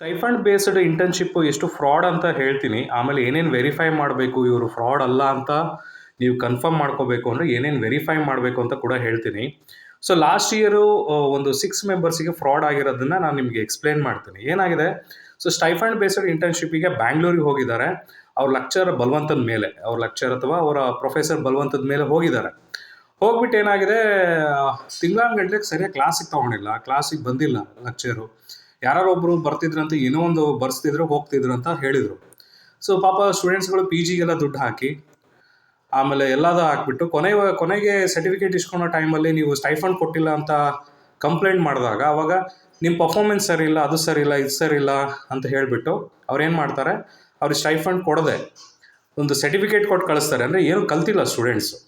Stipend based internship ಎಷ್ಟು fraud ಅಂತ ಹೇಳ್ತೀನಿ. ಆಮೇಲೆ ಏನೇನು ವೆರಿಫೈ ಮಾಡಬೇಕು, ಇವರು ಫ್ರಾಡ್ ಅಲ್ಲ ಅಂತ ನೀವು ಕನ್ಫರ್ಮ್ ಮಾಡ್ಕೋಬೇಕು ಅಂದರೆ ಏನೇನು ವೆರಿಫೈ ಮಾಡಬೇಕು ಅಂತ ಕೂಡ ಹೇಳ್ತೀನಿ. ಸೊ ಲಾಸ್ಟ್ ಇಯರು ಒಂದು 6 ಮೆಂಬರ್ಸಿಗೆ ಫ್ರಾಡ್ ಆಗಿರೋದನ್ನ ನಾನು ನಿಮಗೆ ಎಕ್ಸ್‌ಪ್ಲೇನ್ ಮಾಡ್ತೀನಿ. ಏನಾಗಿದೆ, ಸೊ ಸ್ಟೈಫಂಡ್ ಬೇಸ್ಡ್ ಇಂಟರ್ನ್‌ಶಿಪ್ಪಿಗೆ ಬ್ಯಾಂಗ್ಳೂರಿಗೆ ಹೋಗಿದ್ದಾರೆ. ಅವ್ರ ಲೆಕ್ಚರ್ ಬಲವಂತದ ಮೇಲೆ, ಅವ್ರ ಲೆಕ್ಚರ್ ಅಥವಾ ಅವರ ಪ್ರೊಫೆಸರ್ ಬಲವಂತದ ಮೇಲೆ ಹೋಗಿದ್ದಾರೆ. ಹೋಗ್ಬಿಟ್ಟು ಏನಾಗಿದೆ, ತಿಂಗಳಾನುಗಟ್ಲೆ ಸರಿಯಾಗಿ ಕ್ಲಾಸಿಗೆ ತೊಗೊಂಡಿಲ್ಲ, ಕ್ಲಾಸಿಗೆ ಬಂದಿಲ್ಲ ಲೆಕ್ಚರು. ಯಾರೋ ಒಬ್ಬರು ಬರ್ತಿದ್ರಂತ, ಏನೋ ಒಂದು ಬರ್ಸ್ತಿದ್ರು ಹೋಗ್ತಿದ್ರು ಅಂತ ಹೇಳಿದರು. ಸೊ ಪಾಪ ಸ್ಟೂಡೆಂಟ್ಸ್ಗಳು ಪಿ ಜಿಗೆಲ್ಲ ದುಡ್ಡು ಹಾಕಿ ಆಮೇಲೆ ಎಲ್ಲದೂ ಹಾಕ್ಬಿಟ್ಟು ಕೊನೆಗೆ ಸರ್ಟಿಫಿಕೇಟ್ ಇಸ್ಕೊಳೋ ಟೈಮಲ್ಲಿ ನೀವು ಸ್ಟೈಫಂಡ್ ಕೊಟ್ಟಿಲ್ಲ ಅಂತ ಕಂಪ್ಲೇಂಟ್ ಮಾಡಿದಾಗ ಅವಾಗ ನಿಮ್ಮ ಪರ್ಫಾರ್ಮೆನ್ಸ್ ಸರಿ ಇಲ್ಲ, ಅದು ಸರಿ ಇಲ್ಲ, ಇದು ಸರಿ ಇಲ್ಲ ಅಂತ ಹೇಳಿಬಿಟ್ಟು ಅವ್ರೇನು ಮಾಡ್ತಾರೆ, ಅವ್ರಿಗೆ ಸ್ಟೈಫಂಡ್ ಕೊಡದೆ ಒಂದು ಸರ್ಟಿಫಿಕೇಟ್ ಕೊಟ್ಟು ಕಳಿಸ್ತಾರೆ. ಅಂದರೆ ಏನು ಕಲ್ತಿಲ್ಲ ಸ್ಟೂಡೆಂಟ್ಸು.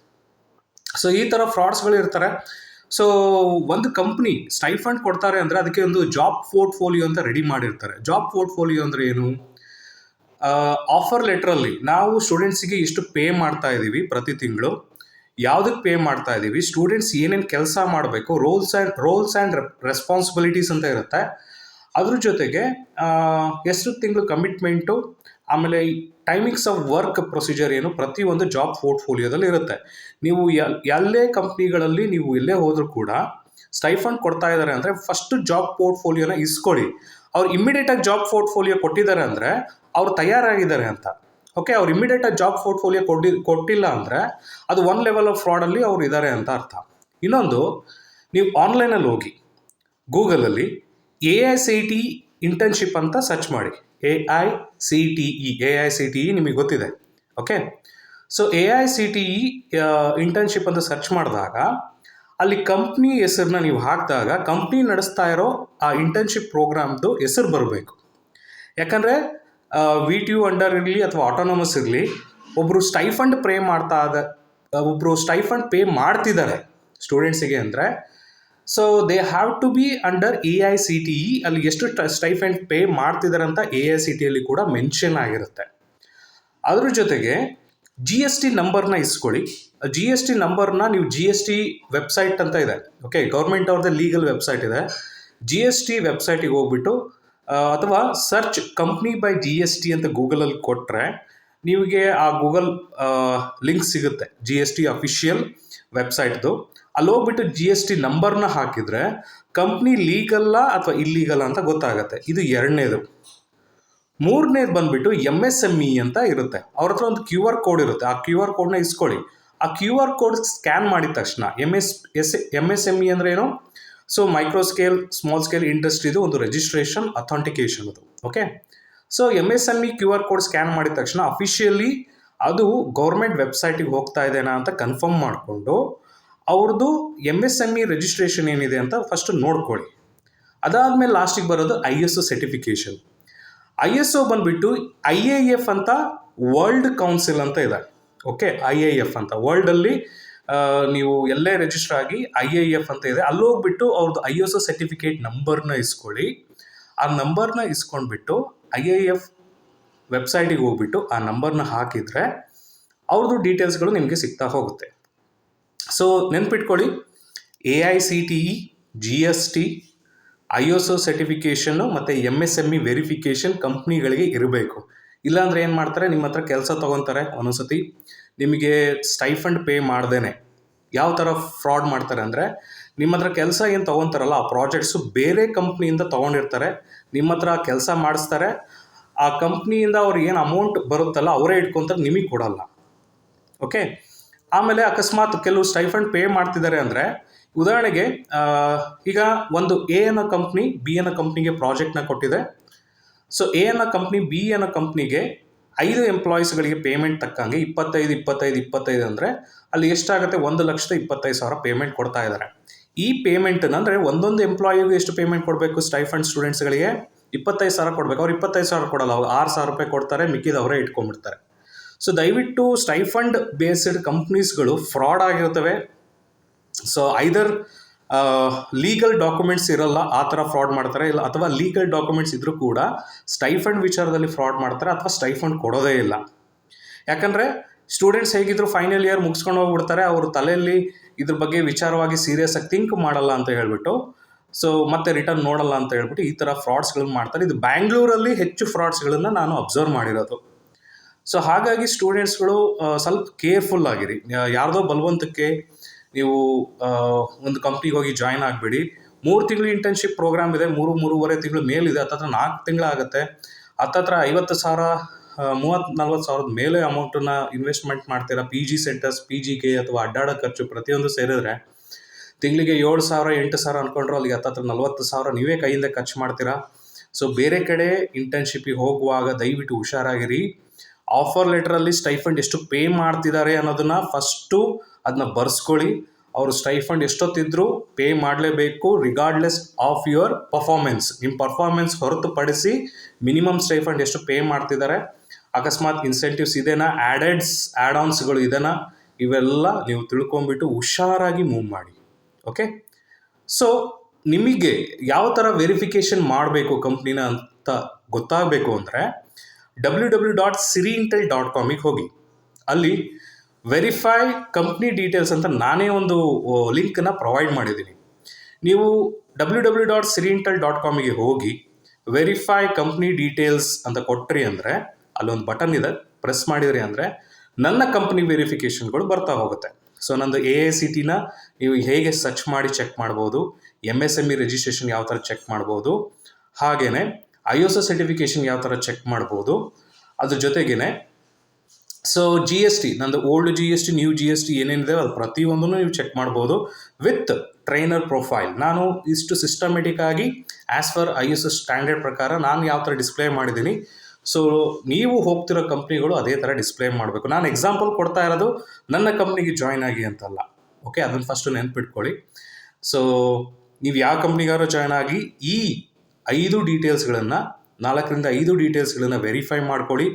ಸೊ ಈ ಥರ ಫ್ರಾಡ್ಸ್ಗಳು ಇರ್ತಾರೆ. ಸೊ ಒಂದು ಕಂಪ್ನಿ ಸ್ಟೈಫಂಡ್ ಕೊಡ್ತಾರೆ ಅಂದರೆ ಅದಕ್ಕೆ ಒಂದು ಜಾಬ್ ಪೋರ್ಟ್ಫೋಲಿಯೋ ಅಂತ ರೆಡಿ ಮಾಡಿರ್ತಾರೆ. ಜಾಬ್ ಪೋರ್ಟ್ಫೋಲಿಯೋ ಅಂದರೆ ಏನು? ಆಫರ್ ಲೆಟ್ರಲ್ಲಿ ನಾವು ಸ್ಟೂಡೆಂಟ್ಸಿಗೆ ಇಷ್ಟು ಪೇ ಮಾಡ್ತಾ ಇದ್ದೀವಿ ಪ್ರತಿ ತಿಂಗಳು, ಯಾವುದಕ್ಕೆ ಪೇ ಮಾಡ್ತಾ ಇದ್ದೀವಿ, ಸ್ಟೂಡೆಂಟ್ಸ್ ಏನೇನು ಕೆಲಸ ಮಾಡಬೇಕು, ರೋಲ್ಸ್ ಆ್ಯಂಡ್ ರೆಸ್ಪಾನ್ಸಿಬಿಲಿಟೀಸ್ ಅಂತ ಇರುತ್ತೆ. ಅದ್ರ ಜೊತೆಗೆ ಎಷ್ಟು ತಿಂಗಳು ಕಮಿಟ್ಮೆಂಟು, ಆಮೇಲೆ ಟೈಮಿಂಗ್ಸ್ ಆಫ್ ವರ್ಕ್ ಪ್ರೊಸೀಜರ್ ಏನು, ಪ್ರತಿಯೊಂದು ಜಾಬ್ ಪೋರ್ಟ್ಫೋಲಿಯೋದಲ್ಲಿ ಇರುತ್ತೆ. ನೀವು ಎಲ್ಲೇ ಕಂಪ್ನಿಗಳಲ್ಲಿ ನೀವು ಎಲ್ಲೇ ಹೋದರೂ ಕೂಡ ಸ್ಟೈಫಂಡ್ ಕೊಡ್ತಾ ಇದ್ದಾರೆ ಅಂದರೆ ಫಸ್ಟು ಜಾಬ್ ಪೋರ್ಟ್ಫೋಲಿಯೋನ ಇಸ್ಕೊಳ್ಳಿ. ಅವ್ರು ಇಮ್ಮಿಡಿಯೇಟಾಗಿ ಜಾಬ್ ಪೋರ್ಟ್ಫೋಲಿಯೋ ಕೊಟ್ಟಿದ್ದಾರೆ ಅಂದರೆ ಅವ್ರು ತಯಾರಾಗಿದ್ದಾರೆ ಅಂತ. ಓಕೆ, ಅವ್ರು ಇಮ್ಮಿಡಿಯೇಟಾಗಿ ಜಾಬ್ ಪೋರ್ಟ್ಫೋಲಿಯೋ ಕೊಟ್ಟಿಲ್ಲ ಅಂದರೆ ಅದು ಒನ್ ಲೆವೆಲ್ ಆಫ್ ಫ್ರಾಡಲ್ಲಿ ಅವ್ರು ಇದ್ದಾರೆ ಅಂತ ಅರ್ಥ. ಇನ್ನೊಂದು, ನೀವು ಆನ್ಲೈನಲ್ಲಿ ಹೋಗಿ ಗೂಗಲಲ್ಲಿ AICTE ಇಂಟರ್ನ್ಶಿಪ್ ಅಂತ ಸರ್ಚ್ ಮಾಡಿ. AICTE ನಿಮಗೆ ಗೊತ್ತಿದೆ. ಓಕೆ, ಸೊ AICTE ಇಂಟರ್ನ್ಶಿಪ್ ಅಂತ ಸರ್ಚ್ ಮಾಡಿದಾಗ ಅಲ್ಲಿ ಕಂಪ್ನಿ ಹೆಸರನ್ನ ನೀವು ಹಾಕಿದಾಗ ಕಂಪ್ನಿ ನಡೆಸ್ತಾ ಇರೋ ಆ ಇಂಟರ್ನ್ಶಿಪ್ ಪ್ರೋಗ್ರಾಮ್ದು ಹೆಸರು ಬರಬೇಕು. ಯಾಕಂದರೆ VTU ಅಂಡರ್ ಇರಲಿ ಅಥವಾ ಆಟೋನಮಸ್ ಇರಲಿ, ಒಬ್ಬರು ಸ್ಟೈಫಂಡ್ ಪೇ ಮಾಡ್ತಿದ್ದಾರೆ ಸ್ಟೂಡೆಂಟ್ಸಿಗೆ ಅಂದರೆ, so they have to be under AICTE. ಅಲ್ಲಿ ಎಷ್ಟು ಸ್ಟೈಫಂಡ್ ಪೇ ಮಾಡ್ತಿದ್ದಾರೆ ಅಂತ AICTEಯಲ್ಲಿ ಕೂಡ ಮೆನ್ಷನ್ ಆಗಿರುತ್ತೆ. ಅದ್ರ ಜೊತೆಗೆ GST ನಂಬರ್ನ ಇಸ್ಕೊಳ್ಳಿ. GST ನಂಬರ್ನ ನೀವು GST ವೆಬ್ಸೈಟ್ ಅಂತ ಇದೆ, ಓಕೆ, ಗೌರ್ಮೆಂಟ್ ಅವ್ರದ್ದು ಲೀಗಲ್ ವೆಬ್ಸೈಟ್ ಇದೆ. GST ವೆಬ್ಸೈಟಿಗೆ ಹೋಗ್ಬಿಟ್ಟು ಅಥವಾ ಸರ್ಚ್ ಕಂಪ್ನಿ ಬೈ GST ಅಂತ ಗೂಗಲಲ್ಲಿ ಕೊಟ್ಟರೆ ನಿಮಗೆ ಆ ಗೂಗಲ್ ಲಿಂಕ್ ಸಿಗುತ್ತೆ GST ಅಫಿಷಿಯಲ್ ವೆಬ್ಸೈಟ್ದು. ಅಲ್ಲಿ ಹೋಗ್ಬಿಟ್ಟು GST ನಂಬರ್ನ ಹಾಕಿದರೆ ಕಂಪ್ನಿ ಲೀಗಲ್ಲ ಅಥವಾ ಇಲ್ಲೀಗಲ್ಲ ಅಂತ ಗೊತ್ತಾಗುತ್ತೆ. ಇದು ಎರಡನೇದು. ಮೂರನೇದು ಬಂದುಬಿಟ್ಟು MSME ಅಂತ ಇರುತ್ತೆ. ಅವ್ರ ಹತ್ರ ಒಂದು QR ಕೋಡ್ ಇರುತ್ತೆ. ಆ QR ಕೋಡ್ನ ಇಸ್ಕೊಳ್ಳಿ. ಆ QR ಕೋಡ್ ಸ್ಕ್ಯಾನ್ ಮಾಡಿದ ತಕ್ಷಣ MSME ಅಂದರೆ ಏನು? So micro scale, small scale ಇಂಡಸ್ಟ್ರಿದು ಒಂದು ರಿಜಿಸ್ಟ್ರೇಷನ್, ಅಥೆಂಟಿಕೇಷನ್ ಅದು. Okay, so MSME QR code scan ಮಾಡಿದ ತಕ್ಷಣ ಅಫಿಷಿಯಲಿ ಅದು ಗೌರ್ಮೆಂಟ್ ವೆಬ್ಸೈಟಿಗೆ ಹೋಗ್ತಾ ಇದೆನಾ ಅಂತ ಕನ್ಫರ್ಮ್ ಮಾಡಿಕೊಂಡು ಅವ್ರದ್ದು MSME ರಿಜಿಸ್ಟ್ರೇಷನ್ ಏನಿದೆ ಅಂತ ಫಸ್ಟ್ ನೋಡ್ಕೊಳ್ಳಿ. ಅದಾದಮೇಲೆ ಲಾಸ್ಟಿಗೆ ಬರೋದು ISO ಸರ್ಟಿಫಿಕೇಷನ್. ISO ಬಂದುಬಿಟ್ಟು IAF ಅಂತ ವರ್ಲ್ಡ್ ಕೌನ್ಸಿಲ್ ಅಂತ ಇದೆ. ಓಕೆ, IAF ಅಂತ ವರ್ಲ್ಡಲ್ಲಿ ನೀವು ಎಲ್ಲೇ ರಿಜಿಸ್ಟರ್ ಆಗಿ IAF ಅಂತ ಇದೆ, ಅಲ್ಲಿ ಹೋಗ್ಬಿಟ್ಟು ಅವ್ರದ್ದು ISO ಸರ್ಟಿಫಿಕೇಟ್ ನಂಬರ್ನ ಇಸ್ಕೊಳ್ಳಿ. ಆ ನಂಬರ್ನ ಇಸ್ಕೊಂಡ್ಬಿಟ್ಟು IAF ವೆಬ್ಸೈಟಿಗೆ ಹೋಗ್ಬಿಟ್ಟು ಆ ನಂಬರ್ನ ಹಾಕಿದರೆ ಅವ್ರದ್ದು ಡೀಟೇಲ್ಸ್ಗಳು ನಿಮಗೆ ಸಿಗ್ತಾ ಹೋಗುತ್ತೆ. ಸೊ ನೆನ್ಪಿಟ್ಕೊಳ್ಳಿ, AICTE, GST, ISO ಸರ್ಟಿಫಿಕೇಷನ್ನು ಮತ್ತು MSME ವೆರಿಫಿಕೇಷನ್ ಕಂಪ್ನಿಗಳಿಗೆ ಇರಬೇಕು. ಇಲ್ಲಾಂದರೆ ಏನು ಮಾಡ್ತಾರೆ, ನಿಮ್ಮ ಹತ್ರ ಕೆಲಸ ತೊಗೊತಾರೆ. ಒಂದೊಂದ್ಸತಿ ನಿಮಗೆ ಸ್ಟೈಫಂಡ್ ಪೇ ಮಾಡ್ದೇನೆ ಯಾವ ಥರ ಫ್ರಾಡ್ ಮಾಡ್ತಾರೆ ಅಂದರೆ, ನಿಮ್ಮ ಹತ್ರ ಕೆಲಸ ಏನು ತೊಗೊತಾರಲ್ಲ ಆ ಪ್ರಾಜೆಕ್ಟ್ಸು ಬೇರೆ ಕಂಪ್ನಿಯಿಂದ ತೊಗೊಂಡಿರ್ತಾರೆ, ನಿಮ್ಮ ಹತ್ರ ಕೆಲಸ ಮಾಡಿಸ್ತಾರೆ. ಆ ಕಂಪ್ನಿಯಿಂದ ಅವ್ರಿಗೆ ಏನು ಅಮೌಂಟ್ ಬರುತ್ತಲ್ಲ ಅವರೇ ಇಟ್ಕೊತಾರೆ, ನಿಮಗೆ ಕೊಡಲ್ಲ. ಓಕೆ, ಆಮೇಲೆ ಅಕಸ್ಮಾತ್ ಕೆಲವು ಸ್ಟೈಫಂಡ್ ಪೇ ಮಾಡ್ತಿದ್ದಾರೆ ಅಂದರೆ, ಉದಾಹರಣೆಗೆ ಈಗ ಒಂದು A ಅನ್ನೋ ಕಂಪ್ನಿ B ಅನ್ನೋ ಕಂಪ್ನಿಗೆ ಪ್ರಾಜೆಕ್ಟ್ನ ಕೊಟ್ಟಿದೆ. ಸೊ A ಅನ್ನೋ ಕಂಪ್ನಿ B ಅನ್ನೋ ಕಂಪ್ನಿಗೆ 5 ಎಂಪ್ಲಾಯೀಸ್ಗಳಿಗೆ ಪೇಮೆಂಟ್ ತಕ್ಕಂಗೆ 25 ಅಂದರೆ ಅಲ್ಲಿ ಎಷ್ಟಾಗುತ್ತೆ, 1,25,000 ಪೇಮೆಂಟ್ ಕೊಡ್ತಾ ಇದ್ದಾರೆ. ಈ ಪೇಮೆಂಟನ್ನು ಅಂದರೆ ಒಂದೊಂದು ಎಂಪ್ಲಾಯಿಗೂ ಎಷ್ಟು ಪೇಮೆಂಟ್ ಕೊಡಬೇಕು, ಸ್ಟೈಫಂಡ್ ಸ್ಟೂಡೆಂಟ್ಸ್ಗಳಿಗೆ 25,000 ಕೊಡಬೇಕು. ಅವ್ರು 25,000 ಕೊಡಲ್ಲ, ಅವ್ರು 6,000 ರೂಪಾಯಿ ಕೊಡ್ತಾರೆ, ಮಿಕ್ಕಿದ ಅವರೇ ಇಟ್ಕೊಂಡ್ಬಿಡ್ತಾರೆ. ಸೊ ದಯವಿಟ್ಟು ಸ್ಟೈಫಂಡ್ ಬೇಸ್ಡ್ ಕಂಪ್ನೀಸ್ಗಳು ಫ್ರಾಡ್ ಆಗಿರ್ತವೆ. ಸೊ ಐದರ್ ಲೀಗಲ್ ಡಾಕ್ಯುಮೆಂಟ್ಸ್ ಇರಲ್ಲ, ಆ ಥರ ಫ್ರಾಡ್ ಮಾಡ್ತಾರೆ, ಇಲ್ಲ ಅಥವಾ ಲೀಗಲ್ ಡಾಕ್ಯುಮೆಂಟ್ಸ್ ಇದ್ದರೂ ಕೂಡ ಸ್ಟೈಫಂಡ್ ವಿಚಾರದಲ್ಲಿ ಫ್ರಾಡ್ ಮಾಡ್ತಾರೆ ಅಥವಾ ಸ್ಟೈಫಂಡ್ ಕೊಡೋದೇ ಇಲ್ಲ. ಯಾಕಂದರೆ ಸ್ಟೂಡೆಂಟ್ಸ್ ಹೇಗಿದ್ರು ಫೈನಲ್ ಇಯರ್ ಮುಗಿಸ್ಕೊಂಡು ಹೋಗ್ಬಿಡ್ತಾರೆ, ಅವ್ರ ತಲೆಯಲ್ಲಿ ಇದ್ರ ಬಗ್ಗೆ ವಿಚಾರವಾಗಿ ಸೀರಿಯಸ್ ಆಗಿ ಥಿಂಕ್ ಮಾಡಲ್ಲ ಅಂತ ಹೇಳ್ಬಿಟ್ಟು ಸೊ ಮತ್ತೆ ರಿಟರ್ನ್ ನೋಡಲ್ಲ ಅಂತ ಹೇಳ್ಬಿಟ್ಟು ಈ ಥರ ಫ್ರಾಡ್ಸ್ಗಳನ್ನ ಮಾಡ್ತಾರೆ. ಇದು ಬ್ಯಾಂಗ್ಳೂರಲ್ಲಿ ಹೆಚ್ಚು ಫ್ರಾಡ್ಸ್ಗಳನ್ನು ನಾನು ಅಬ್ಸರ್ವ್ ಮಾಡಿರೋದು. ಸೊ ಹಾಗಾಗಿ ಸ್ಟೂಡೆಂಟ್ಸ್ಗಳು ಸ್ವಲ್ಪ ಕೇರ್ಫುಲ್ ಆಗಿರಿ. ಯಾರ್ದೋ ಬಲವಂತಕ್ಕೆ ನೀವು ಒಂದು ಕಂಪ್ನಿಗೆ ಹೋಗಿ ಜಾಯ್ನ್ ಆಗಿಬಿಡಿ. 3 ತಿಂಗಳು ಇಂಟರ್ನ್ಶಿಪ್ ಪ್ರೋಗ್ರಾಮ್ ಇದೆ, 3-3.5 ತಿಂಗಳು ಮೇಲಿದೆ, ಹತ್ತತ್ರ 4 ತಿಂಗಳಾಗುತ್ತೆ. ಹತ್ತತ್ರ 50,000 30-40 ಸಾವಿರದ ಮೇಲೆ ಅಮೌಂಟನ್ನು ಇನ್ವೆಸ್ಟ್ಮೆಂಟ್ ಮಾಡ್ತೀರಾ. ಪಿ ಜಿ ಸೆಂಟರ್ಸ್, ಪಿ ಜಿಗೆ ಅಥವಾ ಅಡ್ಡಾಡೋ ಖರ್ಚು ಪ್ರತಿಯೊಂದು ಸೇರಿದ್ರೆ ತಿಂಗಳಿಗೆ 7,000 8,000 ಅಂದ್ಕೊಂಡ್ರು ಅಲ್ಲಿಗೆ ಹತ್ತತ್ರ 40,000 ನೀವೇ ಕೈಯಿಂದ ಖರ್ಚು ಮಾಡ್ತೀರಾ. ಸೊ ಬೇರೆ ಕಡೆ ಇಂಟರ್ನ್ಶಿಪ್ಪಿಗೆ ಹೋಗುವಾಗ ದಯವಿಟ್ಟು ಹುಷಾರಾಗಿರಿ. ಆಫರ್ ಲೆಟ್ರಲ್ಲಿ ಸ್ಟೈಫಂಡ್ ಎಷ್ಟು ಪೇ ಮಾಡ್ತಿದ್ದಾರೆ ಅನ್ನೋದನ್ನು ಫಸ್ಟು ಅದನ್ನ ಬರ್ಸ್ಕೊಳ್ಳಿ. ಅವರು ಸ್ಟೈಫಂಡ್ ಎಷ್ಟೊತ್ತಿದ್ರು ಪೇ ಮಾಡಲೇಬೇಕು, ರಿಗಾರ್ಡ್ಲೆಸ್ ಆಫ್ ಯುವರ್ ಪರ್ಫಾರ್ಮೆನ್ಸ್. ನಿಮ್ಮ ಪರ್ಫಾರ್ಮೆನ್ಸ್ ಹೊರತುಪಡಿಸಿ ಮಿನಿಮಮ್ ಸ್ಟೈಫಂಡ್ ಎಷ್ಟು ಪೇ ಮಾಡ್ತಿದ್ದಾರೆ, ಅಕಸ್ಮಾತ್ ಇನ್ಸೆಂಟಿವ್ಸ್ ಇದೆನಾ, ಆ್ಯಡ್ ಆನ್ಸ್ಗಳು ಇದೆನಾ, ಇವೆಲ್ಲ ನೀವು ತಿಳ್ಕೊಂಬಿಟ್ಟು ಹುಷಾರಾಗಿ ಮೂವ್ ಮಾಡಿ. ಓಕೆ, ಸೊ ನಿಮಗೆ ಯಾವ ಥರ ವೆರಿಫಿಕೇಷನ್ ಮಾಡಬೇಕು ಕಂಪ್ನಿನ ಅಂತ ಗೊತ್ತಾಗಬೇಕು ಅಂದರೆ www.siriintel.com ಹೋಗಿ. ಅಲ್ಲಿ ವೆರಿಫೈ ಕಂಪ್ನಿ ಡೀಟೇಲ್ಸ್ ಅಂತ ನಾನೇ ಒಂದು ಲಿಂಕನ್ನು ಪ್ರೊವೈಡ್ ಮಾಡಿದ್ದೀನಿ. ನೀವು www.siriintel.com ಹೋಗಿ ವೆರಿಫೈ ಕಂಪ್ನಿ ಡೀಟೇಲ್ಸ್ ಅಂತ ಕೊಟ್ರಿ ಅಂದರೆ ಅಲ್ಲೊಂದು ಬಟನ್ ಇದೆ, ಪ್ರೆಸ್ ಮಾಡಿದ್ರಿ ಅಂದರೆ ನನ್ನ ಕಂಪ್ನಿ ವೆರಿಫಿಕೇಷನ್ಗಳು ಬರ್ತಾ ಹೋಗುತ್ತೆ. ಸೊ ನಂದು AICTನ ನೀವು ಹೇಗೆ ಸರ್ಚ್ ಮಾಡಿ ಚೆಕ್ ಮಾಡ್ಬೋದು, MSME ರಿಜಿಸ್ಟ್ರೇಷನ್ ಯಾವ ಥರ ಚೆಕ್ ಮಾಡ್ಬೋದು, ಹಾಗೆಯೇ ISO ಸರ್ಟಿಫಿಕೇಷನ್ ಯಾವ ಥರ ಚೆಕ್ ಮಾಡ್ಬೋದು. ಅದ್ರ ಜೊತೆಗೇ ಸೊ GST, ನಂದು ಓಲ್ಡ್ GST, ನ್ಯೂ GST ಏನೇನಿದೆ ಅದು ಪ್ರತಿಯೊಂದನ್ನು ನೀವು ಚೆಕ್ ಮಾಡ್ಬೋದು ವಿತ್ ಟ್ರೈನರ್ ಪ್ರೊಫೈಲ್. ನಾನು ಇಷ್ಟು ಸಿಸ್ಟಮೆಟಿಕ್ ಆಗಿ ಆ್ಯಸ್ ಫರ್ ISO ಸ್ಟ್ಯಾಂಡರ್ಡ್ ಪ್ರಕಾರ ನಾನು ಯಾವ ಥರ ಡಿಸ್ಪ್ಲೇ ಮಾಡಿದ್ದೀನಿ. ಸೊ ನೀವು ಹೋಗ್ತಿರೋ ಕಂಪ್ನಿಗಳು ಅದೇ ಥರ ಡಿಸ್ಪ್ಲೇ ಮಾಡಬೇಕು. ನಾನು ಎಕ್ಸಾಂಪಲ್ ಕೊಡ್ತಾ ಇರೋದು ನನ್ನ ಕಂಪ್ನಿಗೆ ಜಾಯ್ನ್ ಆಗಿ ಅಂತಲ್ಲ. ಓಕೆ, ಅದನ್ನು ಫಸ್ಟು ನೆನ್ಪಿಟ್ಕೊಳ್ಳಿ. ಸೊ ನೀವು ಯಾವ ಕಂಪ್ನಿಗಾರು ಜಾಯ್ನ್ ಆಗಿ ಈ 5 ಡೀಟೇಲ್ಸ್ಗಳನ್ನು 4-5 ಡೀಟೇಲ್ಸ್ಗಳನ್ನು ವೆರಿಫೈ ಮಾಡ್ಕೊಳ್ಳಿ.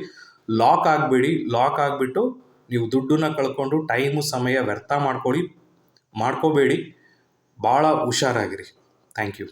ಲಾಕ್ ಆಗಬೇಡಿ. ಲಾಕ್ ಆಗಿಬಿಟ್ಟು ನೀವು ದುಡ್ಡನ್ನು ಕಳ್ಕೊಂಡು ಟೈಮು ಸಮಯ ವ್ಯರ್ಥ ಮಾಡ್ಕೋಬೇಡಿ. ಭಾಳ ಹುಷಾರಾಗಿರಿ. Thank you.